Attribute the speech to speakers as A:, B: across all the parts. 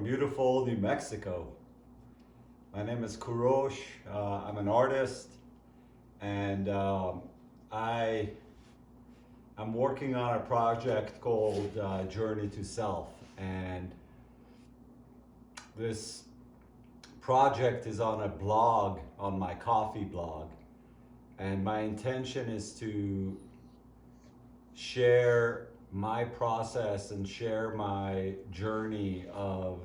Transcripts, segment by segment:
A: from beautiful New Mexico. My name is Kourosh. I'm an artist, and I'm working on a project called Journey to Self. And this project is on a blog, on my coffee blog. And my intention is to share my process and share my journey of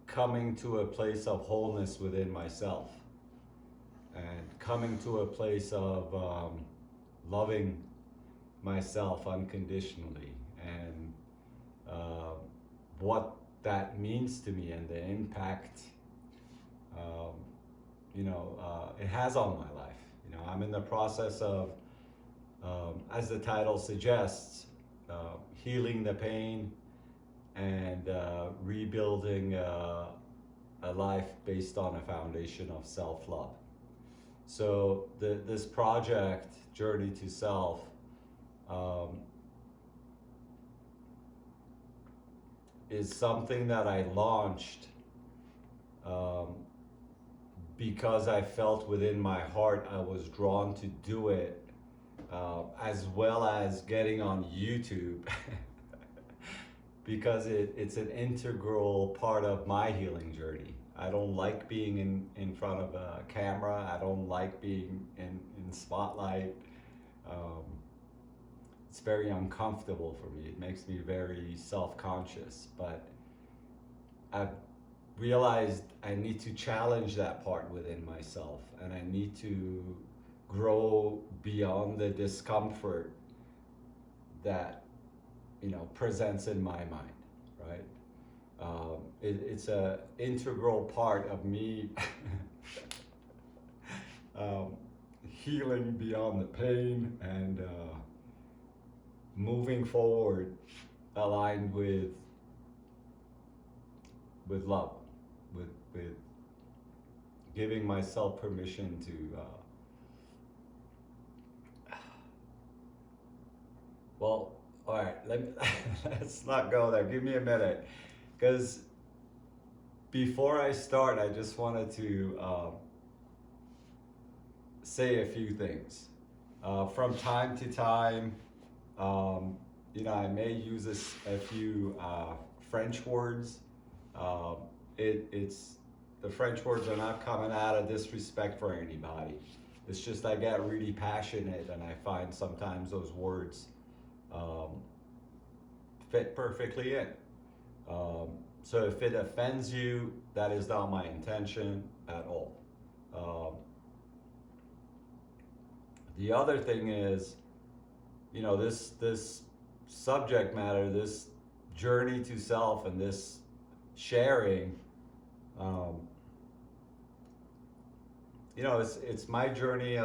A: coming to a place of wholeness within myself and coming to a place of loving myself unconditionally, and what that means to me and the impact it has on my life. I'm in the process of, as the title suggests, healing the pain and rebuilding a life based on a foundation of self-love. So this project, Journey to Self, is something that I launched because I felt within my heart I was drawn to do it, as well as getting on YouTube because it's an integral part of my healing journey. I don't like being in front of a camera. I don't like being in spotlight. It's very uncomfortable for me. It makes me very self-conscious, but I've realized I need to challenge that part within myself, and I need to grow beyond the discomfort that presents in my mind, right? It's a integral part of me healing beyond the pain and moving forward aligned with love, with giving myself permission to well, all right, let's not go there. Give me a minute, because before I start, I just wanted to say a few things. From time to time, I may use a few French words. It's the French words are not coming out of disrespect for anybody. It's just I get really passionate, and I find sometimes those words fit perfectly in. So if it offends you, that is not my intention at all. The other thing is, this subject matter, this journey to self, and this sharing, it's my journey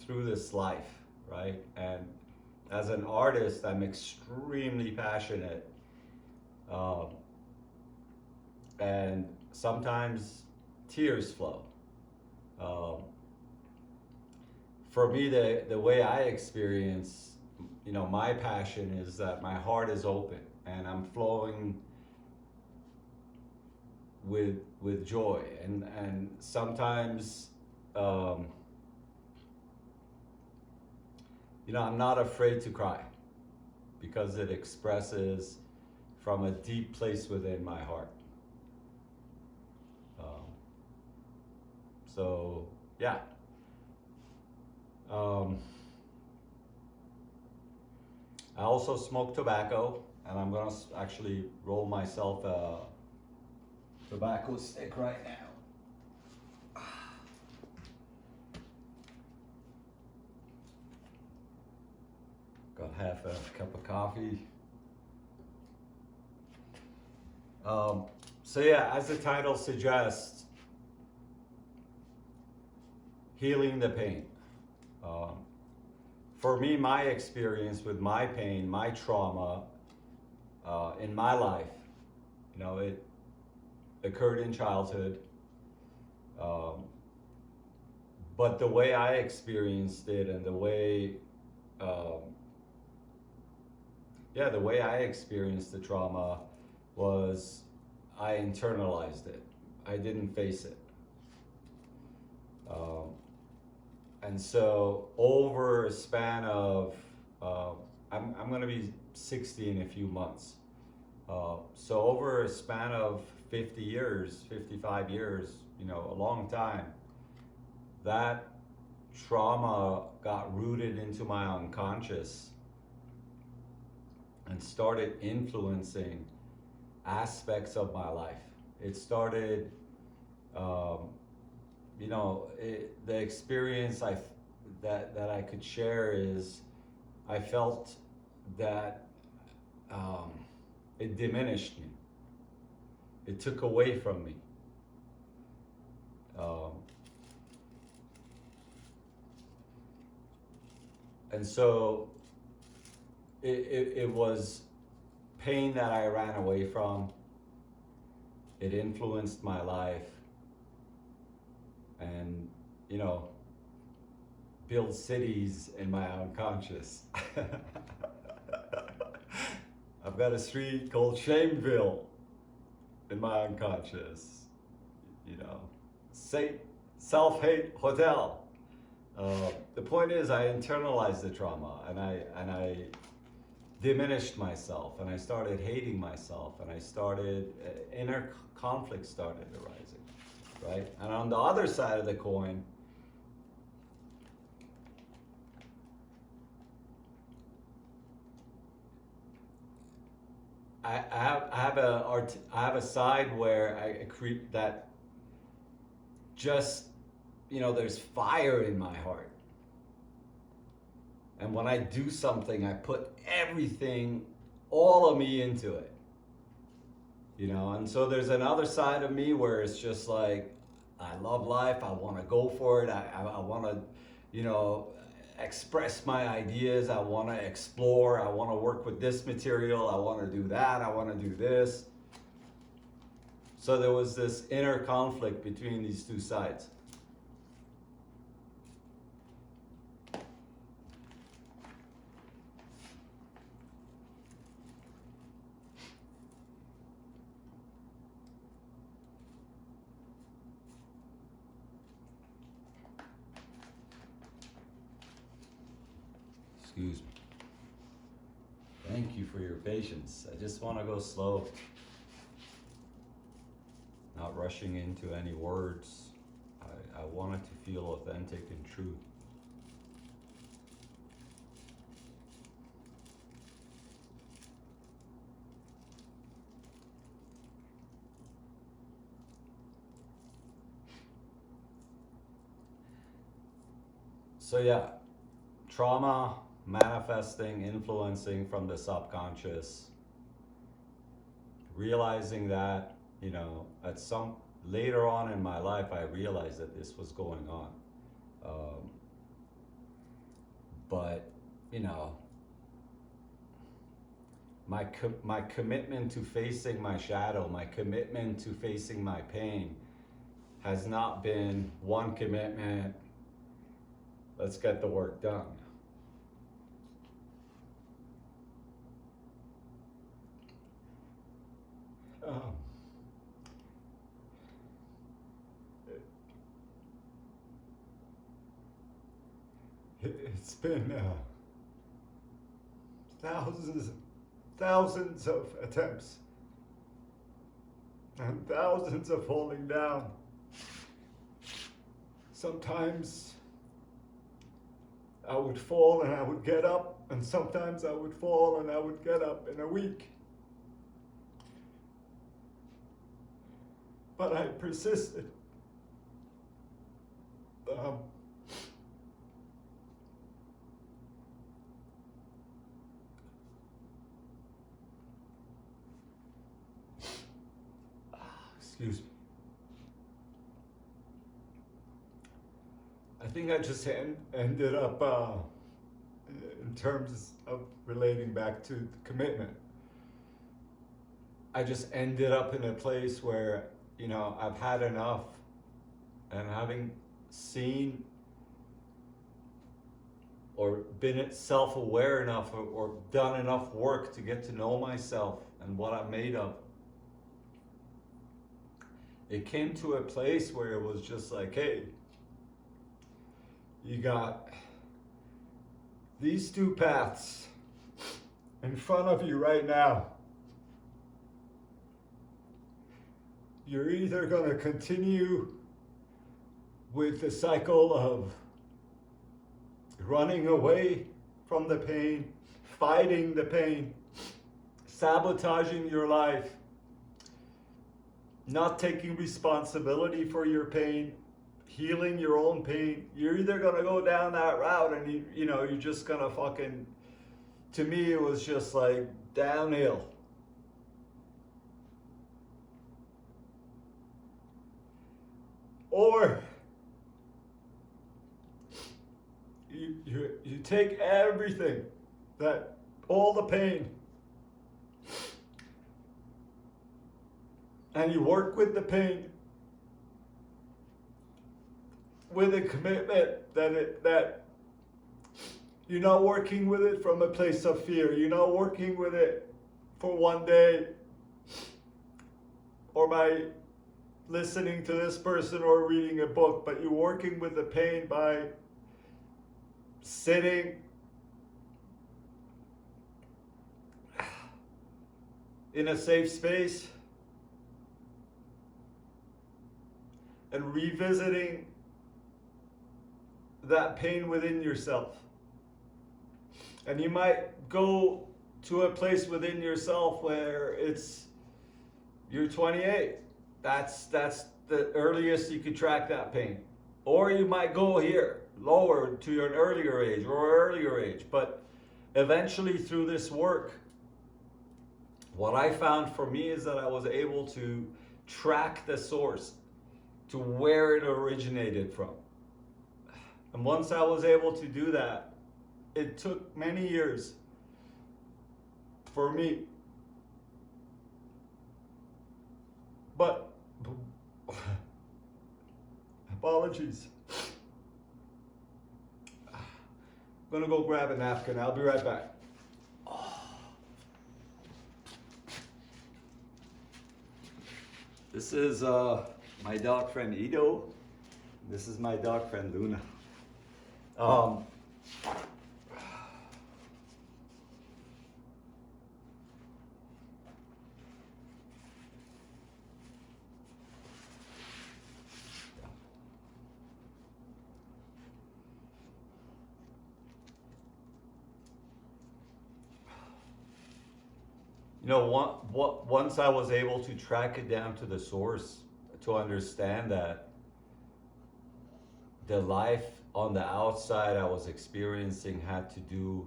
A: through this life, right? And as an artist, I'm extremely passionate, and sometimes tears flow. For me, the way I experience, my passion is that my heart is open and I'm flowing with joy, and sometimes I'm not afraid to cry because it expresses from a deep place within my heart. So yeah. I also smoke tobacco, and I'm gonna actually roll myself a tobacco stick right now. Got half a cup of coffee. So yeah, as the title suggests, healing the pain. For me, my experience with my pain, my trauma in my life, it occurred in childhood. But the way I experienced it and the way yeah, the way I experienced the trauma was I internalized it. I didn't face it. Um, and so over a span of, uh, I'm going to be 60 in a few months. So over a span of 50 years, 55 years, a long time, that trauma got rooted into my unconscious and started influencing aspects of my life. It started, um, the experience that I could share is I felt that um, it diminished me. It took away from me. Um, and so it was pain that I ran away from. It influenced my life and, built cities in my unconscious. I've got a street called Shameville in my unconscious, say self-hate hotel. The point is, I internalized the trauma, and I diminished myself, and I started hating myself, and I started inner conflict started arising, right? And on the other side of the coin, I have a side where I create that just there's fire in my heart. And when I do something, I put everything, all of me into it. And so there's another side of me where it's just like, I love life. I want to go for it. I want to, express my ideas. I want to explore. I want to work with this material. I want to do that. I want to do this. So there was this inner conflict between these two sides. Excuse me. Thank you for your patience. I just want to go slow, not rushing into any words. I want it to feel authentic and true. So yeah, trauma manifesting, influencing from the subconscious, realizing that, at some later on in my life, I realized that this was going on. But, my commitment to facing my shadow, my commitment to facing my pain has not been one commitment, let's get the work done. Um, it's been thousands of attempts and thousands of falling down. Sometimes I would fall and I would get up, and sometimes I would fall and I would get up in a week. But I persisted. Excuse me. I think I just ended up, in terms of relating back to the commitment, I just ended up in a place where, I've had enough, and having seen or been self-aware enough, or done enough work to get to know myself and what I'm made of. It came to a place where it was just like, hey, you got these two paths in front of you right now. You're either going to continue with the cycle of running away from the pain, fighting the pain, sabotaging your life, not taking responsibility for your pain, healing your own pain. You're either going to go down that route and you're just going to fucking, to me it was just like downhill. Or you take everything, all the pain, and you work with the pain with a commitment that you're not working with it from a place of fear. You're not working with it for one day or by listening to this person or reading a book, but you're working with the pain by sitting in a safe space and revisiting that pain within yourself. And you might go to a place within yourself where you're 28. That's the earliest you could track that pain. Or you might go here, lower to an earlier age. But eventually through this work, what I found for me is that I was able to track the source to where it originated from. And once I was able to do that, it took many years for me. But, apologies. I'm gonna go grab a napkin. I'll be right back. This is my dog friend Ido. This is my dog friend Luna. Once I was able to track it down to the source, to understand that the life on the outside I was experiencing had to do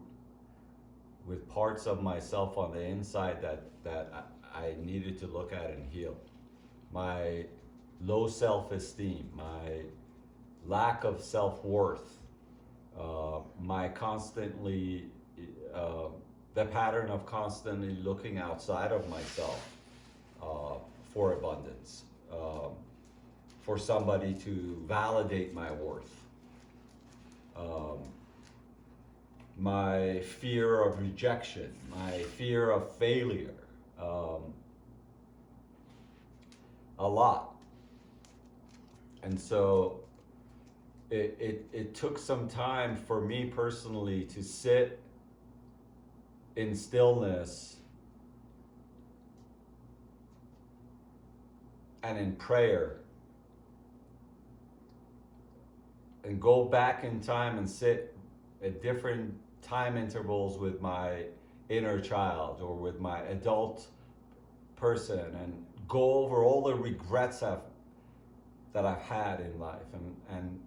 A: with parts of myself on the inside that I needed to look at and heal. My low self-esteem, my lack of self-worth, my constantly the pattern of constantly looking outside of myself for abundance, for somebody to validate my worth, my fear of rejection, my fear of failure, a lot. And so it took some time for me personally to sit in stillness and in prayer and go back in time and sit at different time intervals with my inner child or with my adult person and go over all the regrets that I've had in life and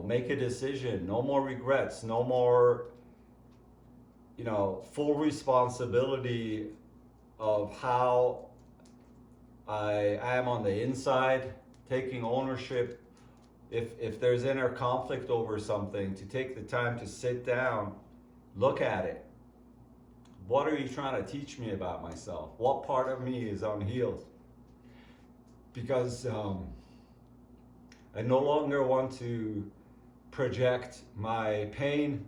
A: make a decision. No more regrets, no more full responsibility of how I am on the inside, taking ownership. If there's inner conflict over something, to take the time to sit down, look at it. What are you trying to teach me about myself? What part of me is unhealed? Because I no longer want to project my pain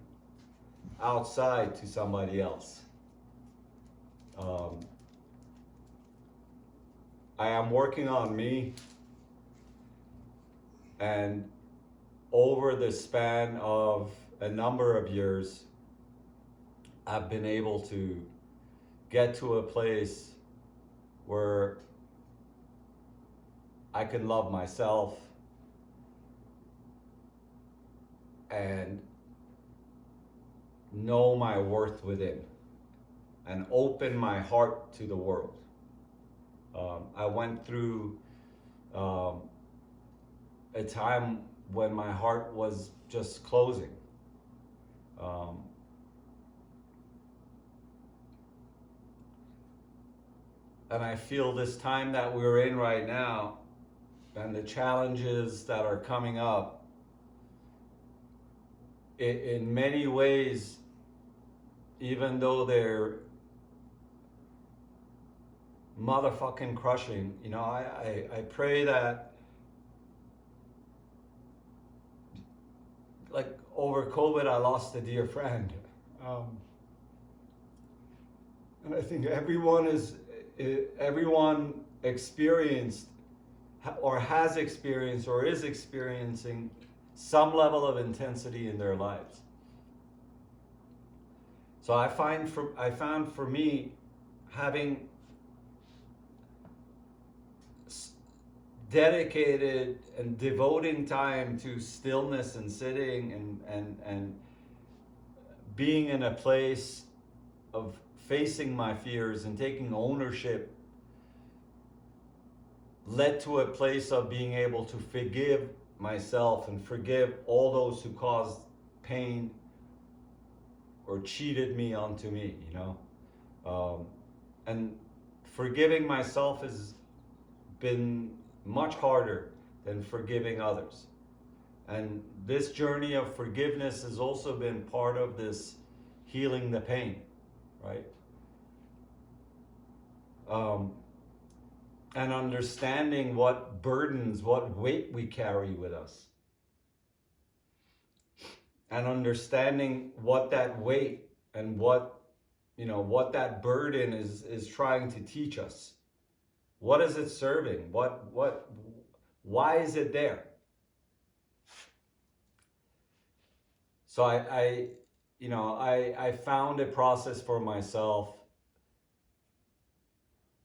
A: outside to somebody else. Um, I am working on me, and over the span of a number of years, I've been able to get to a place where I can love myself and know my worth within and open my heart to the world. I went through a time when my heart was just closing. Um, and I feel this time that we're in right now and the challenges that are coming up, in many ways, even though they're motherfucking crushing, you know, I pray that, like, over COVID, I lost a dear friend. And I think everyone experienced or has experienced or is experiencing some level of intensity in their lives. So I found for me, having dedicated and devoting time to stillness and sitting and being in a place of facing my fears and taking ownership, led to a place of being able to forgive myself and forgive all those who caused pain or cheated me onto me, you know. And forgiving myself has been much harder than forgiving others. And this journey of forgiveness has also been part of this healing the pain, right? And understanding what burdens, what weight we carry with us. And understanding what that weight and what, you know, what that burden is trying to teach us. What is it serving? Why is it there? So I found a process for myself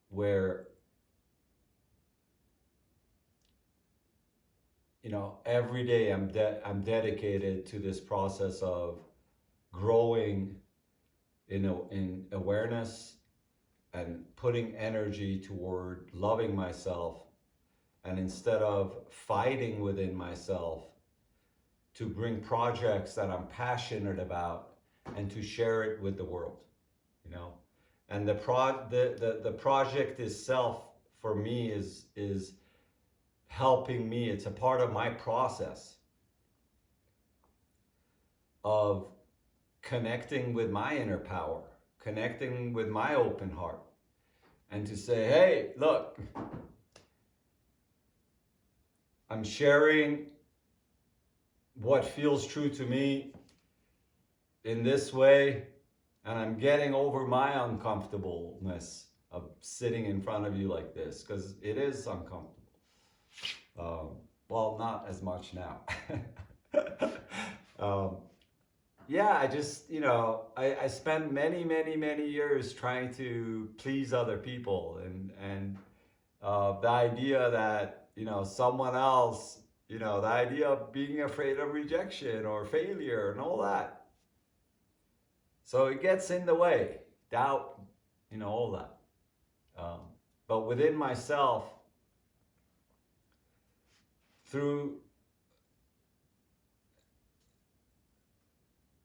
A: where, you know, every day I'm dedicated to this process of growing in awareness and putting energy toward loving myself, and instead of fighting within myself, to bring projects that I'm passionate about and to share it with the world, you know. And the project itself for me is helping me. It's a part of my process of connecting with my inner power, connecting with my open heart, and to say, hey, look, I'm sharing what feels true to me in this way, and I'm getting over my uncomfortableness of sitting in front of you like this, because it is uncomfortable. Well, not as much now. Yeah, I just, you know, I spent many years trying to please other people, and the idea that, you know, someone else, you know, the idea of being afraid of rejection or failure and all that. So it gets in the way, doubt, you know, all that. But within myself, through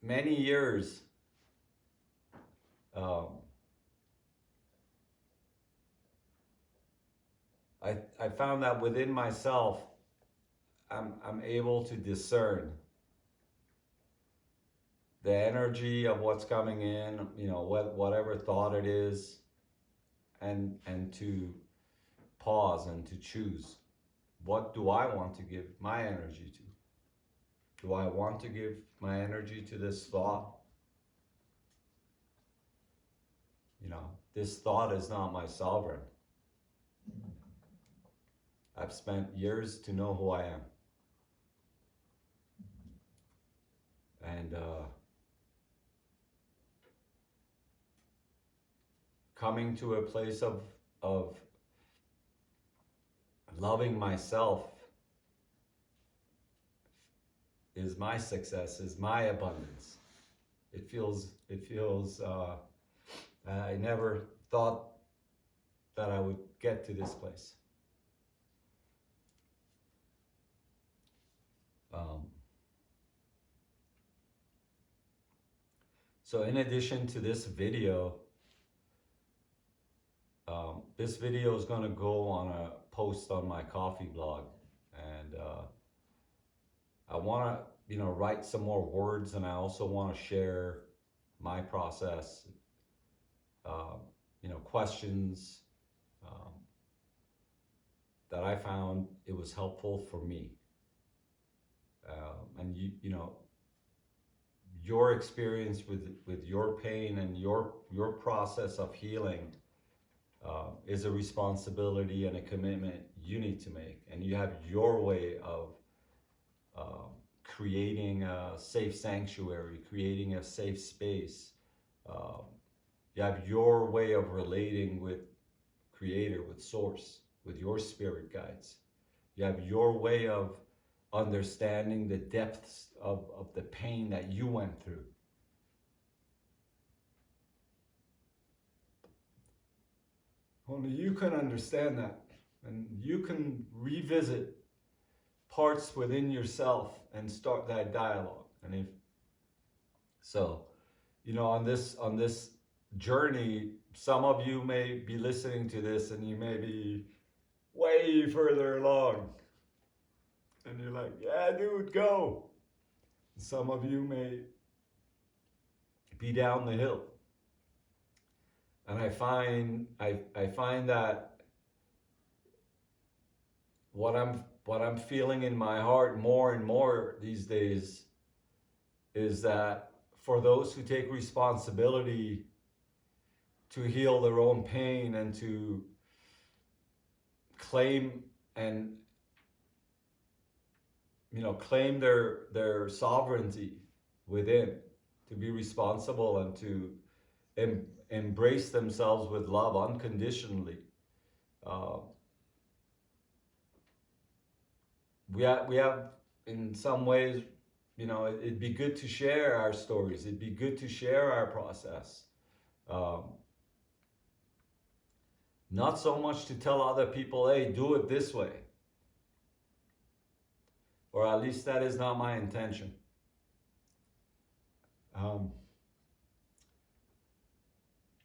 A: many years, I found that within myself, I'm able to discern the energy of what's coming in, you know, whatever thought it is, and to pause and to choose, what do I want to give my energy to? Do I want to give my energy to this thought? You know, this thought is not my sovereign. I've spent years to know who I am. And coming to a place of loving myself is my success, is my abundance. It feels, I never thought that I would get to this place. So in addition to this video is going to go on a post on my coffee blog, and I want to, write some more words, and I also want to share my process, questions that I found it was helpful for me, and your experience with your pain and your process of healing is a responsibility and a commitment you need to make. And you have your way of creating a safe sanctuary, creating a safe space. You have your way of relating with Creator, with Source, with your spirit guides. You have your way of understanding the depths of the pain that you went through. Only you can understand that, and you can revisit parts within yourself and start that dialogue. And if so, on this journey, some of you may be listening to this and you may be way further along, and you're like, yeah, dude, go. Some of you may be down the hill. And I find that what I'm feeling in my heart more and more these days is that for those who take responsibility to heal their own pain and to claim claim their sovereignty within, to be responsible and to embrace themselves with love unconditionally. We have in some ways, it'd be good to share our stories. It'd be good to share our process. Not so much to tell other people, hey, do it this way. Or at least that is not my intention.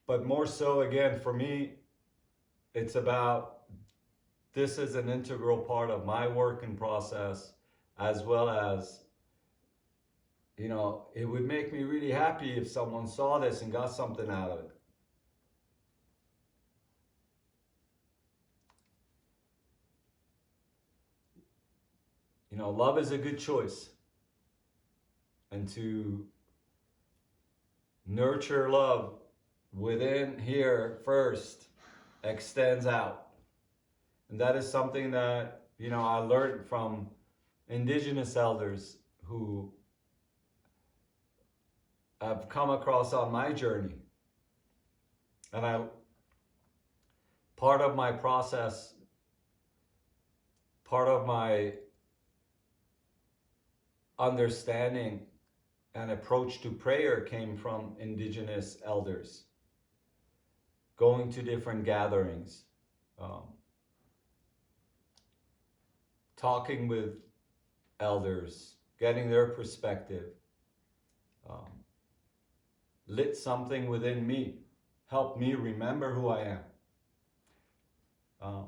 A: But more so, again, for me, it's about, this is an integral part of my work and process, as well as, it would make me really happy if someone saw this and got something out of it. Love is a good choice. And to nurture love within here first extends out. And that is something that, I learned from indigenous elders who I've come across on my journey. And part of my process, part of my understanding and approach to prayer came from indigenous elders. Going to different gatherings, talking with elders, getting their perspective, lit something within me, helped me remember who I am.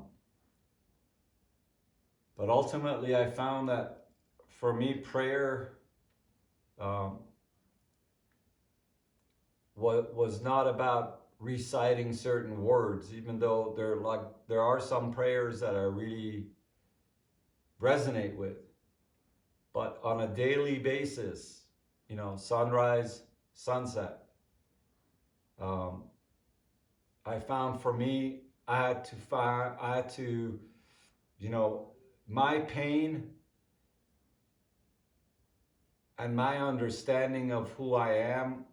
A: But ultimately, I found that for me, prayer was not about reciting certain words, even though there are some prayers that I really resonate with. but on a daily basis, you know, sunrise, sunset. Um, I found for me, I had to, you know, my pain and my understanding of who I am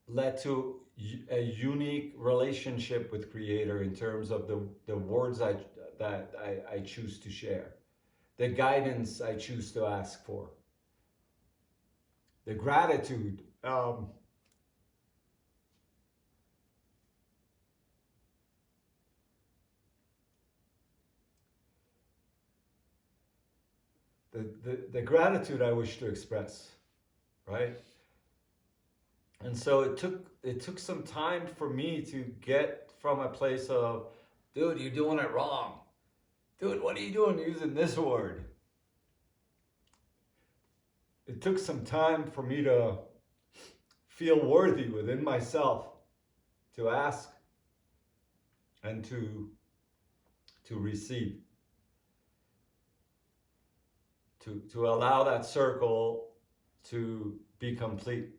A: led to a unique relationship with Creator in terms of the words that I choose to share, the guidance I choose to ask for, the gratitude. The gratitude I wish to express, right? And so it took some time for me to get from a place of, dude, you're doing it wrong. Dude, what are you doing using this word? It took some time for me to feel worthy within myself to ask and to receive, to allow that circle to be complete.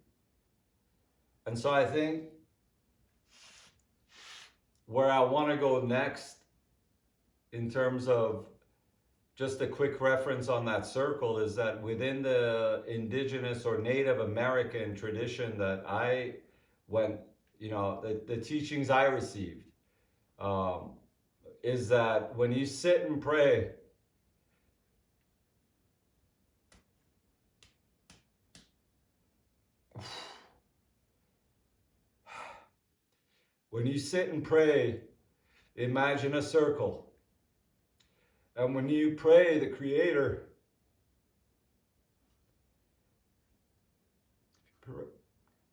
A: And so I think where I want to go next, in terms of just a quick reference on that circle, is that within the indigenous or Native American tradition that I went, you know, the teachings I received, um, is that when you sit and pray, when you sit and pray, imagine a circle. And when you pray, the Creator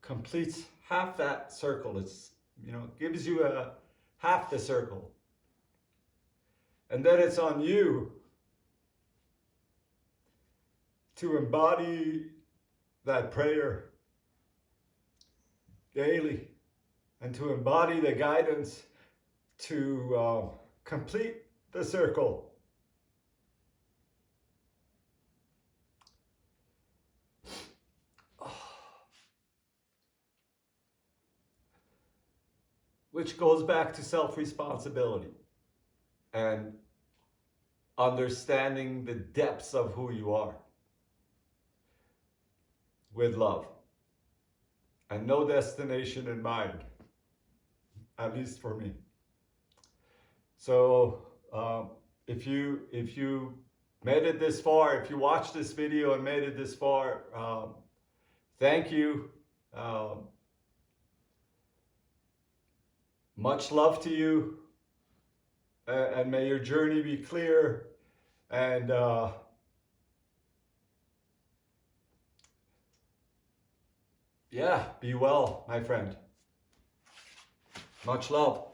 A: completes half that circle. It's, you know, gives you a half the circle. And then it's on you to embody that prayer daily and to embody the guidance to complete the circle. Which goes back to self-responsibility and understanding the depths of who you are with love and no destination in mind, at least for me. So if you made it this far, if you watched this video and made it this far, thank you. Much love to you, and may your journey be clear, and yeah, be well, my friend. Much love.